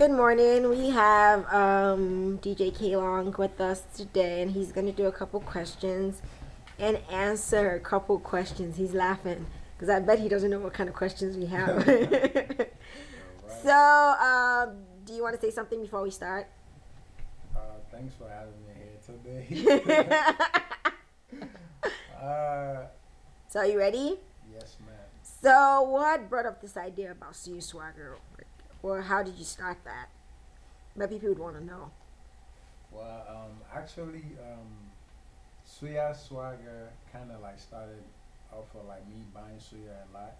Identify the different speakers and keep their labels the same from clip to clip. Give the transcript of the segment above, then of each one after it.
Speaker 1: Good morning. We have DJ Kalong with us today, and he's going to do a couple questions and answer a couple questions. He's laughing because I bet he doesn't know what kind of questions we have.
Speaker 2: Right.
Speaker 1: So, do you want to say something before we start?
Speaker 2: Thanks for having me here today. uh,
Speaker 1: So, are you ready?
Speaker 2: yes, ma'am.
Speaker 1: So, what brought up this idea about Suya Swagger? Or how did you start that? Maybe people would want to know.
Speaker 2: Well, actually, Suya Swagger kind of like started off of like me buying Suya a lot,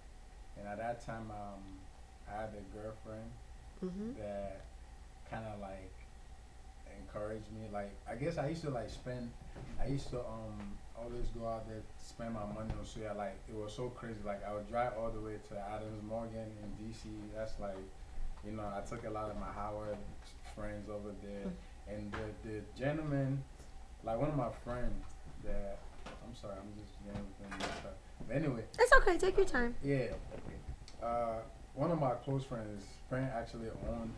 Speaker 2: and at that time, I had a girlfriend
Speaker 1: Mm-hmm.
Speaker 2: that kind of like encouraged me. Like, I guess I used to like spend, I used to always go out there spend my money on Suya. Like, it was so crazy. Like, I would drive all the way to Adams Morgan in DC. That's like, I took a lot of my Howard friends over there, and the gentleman, like one of my friends, that I'm sorry, I'm just getting everything mixed up. But anyway,
Speaker 1: It's okay. Take your time.
Speaker 2: yeah, one of my close friends, his friend actually owned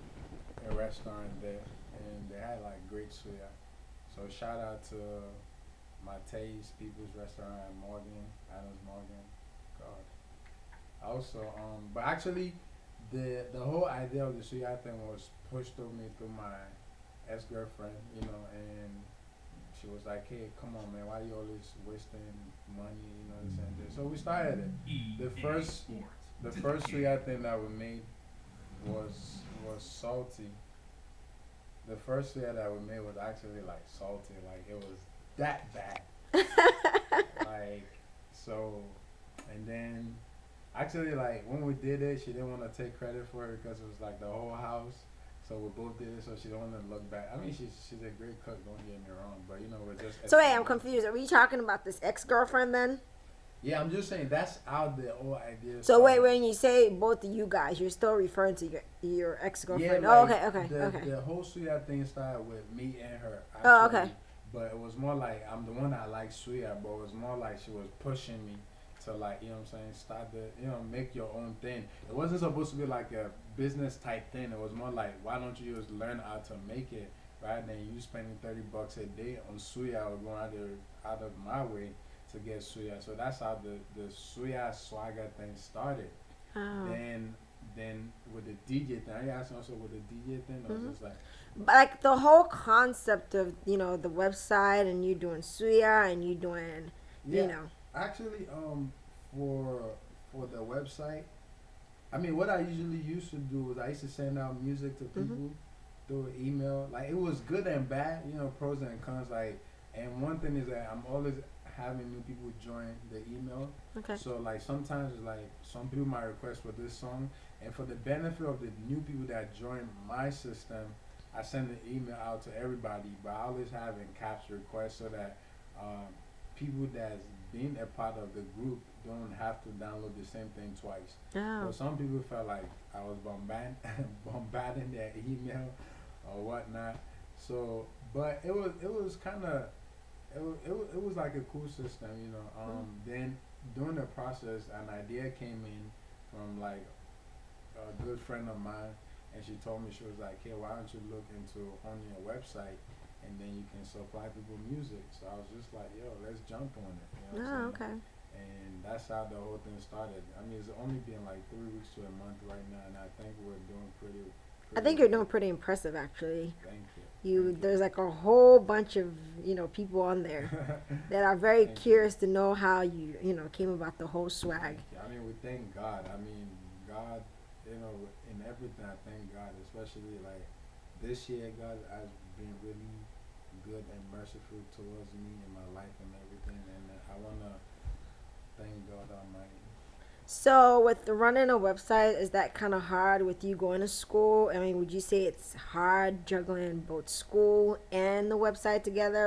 Speaker 2: a restaurant there, and they had like great suya. So shout out to Mate's People's Restaurant in Morgan, Adams Morgan. God. Also, but actually, the whole idea of the suya thing was pushed to me through my ex girlfriend, and she was like, "Hey, come on, man, why you always wasting money?" This and this. So we started it. The first, the first suya thing that we made was salty. The first suya that we made was actually like salty, like it was that bad. Like, so, and then actually, like when we did it, she didn't want to take credit for it because it was like the whole house. So we both did it, so she don't want to look back. I mean, she's a great cook. Don't get me wrong, but we're just
Speaker 1: So wait, I'm
Speaker 2: experimenting.
Speaker 1: confused. Are we talking about this ex-girlfriend then?
Speaker 2: Yeah, I'm just saying that's how the whole idea
Speaker 1: So wait,
Speaker 2: started.
Speaker 1: when you say both of you guys, you're still referring to your
Speaker 2: Yeah,
Speaker 1: ex-girlfriend. Oh,
Speaker 2: like
Speaker 1: okay, okay,
Speaker 2: the
Speaker 1: okay.
Speaker 2: the whole suya thing started with me and her
Speaker 1: Oh, okay.
Speaker 2: actually, but it was more like I'm the one that likes suya, but it was more like she was pushing me to like what I'm saying, start the make your own thing. It wasn't supposed to be like a business type thing. It was more like why don't you just learn how to make it rather than you spending $30 a day on suya or going out of my way to get suya. So that's how the suya swagger thing started.
Speaker 1: Oh.
Speaker 2: Then then with the DJ thing, are you asking also with the DJ thing or
Speaker 1: Hmm.
Speaker 2: just like
Speaker 1: But like the whole concept of the website and you doing Suya and you doing, you
Speaker 2: yeah,
Speaker 1: know.
Speaker 2: actually for for the website, I mean what I usually used to do was I used to send out music to
Speaker 1: Hmm.
Speaker 2: people through email. Like it was good and bad, pros and cons. Like, and one thing is that I'm always having new people join the email.
Speaker 1: Okay.
Speaker 2: So like sometimes it's like some people might request for this song, and for the benefit of the new people that join my system, I send the email out to everybody. But I always have in caps requests so that um, people that's been a part of the group don't have to download the same thing twice. So
Speaker 1: Oh.
Speaker 2: some people felt like I was bombarding their email or whatnot. So, but it was kind of it was like a cool system. Then during the process, an idea came in from like a good friend of mine, and she told me she was like, "Hey, why don't you look into owning a website, and then you can supply people music?" So I was just like, "Yo, let's jump on it." You know what I'm
Speaker 1: Oh,
Speaker 2: saying?
Speaker 1: okay.
Speaker 2: And that's how the whole thing started. I mean, it's only been like 3 weeks to a month right now, and I think we're doing
Speaker 1: I
Speaker 2: pretty
Speaker 1: think you're
Speaker 2: well.
Speaker 1: doing pretty impressive actually.
Speaker 2: Thank you,
Speaker 1: You
Speaker 2: thank you,
Speaker 1: There's like a whole bunch of people on there that are very
Speaker 2: thank you.
Speaker 1: curious to know how you came about the whole swag.
Speaker 2: Thank you. I mean, we thank God. I mean, God, in everything, I thank God, especially like this year, God has been really good and merciful towards me in my life and everything. And I want to thank God Almighty.
Speaker 1: So with the running a website, is that kind of hard with you going to school? I mean, would you say it's hard juggling both school and the website together?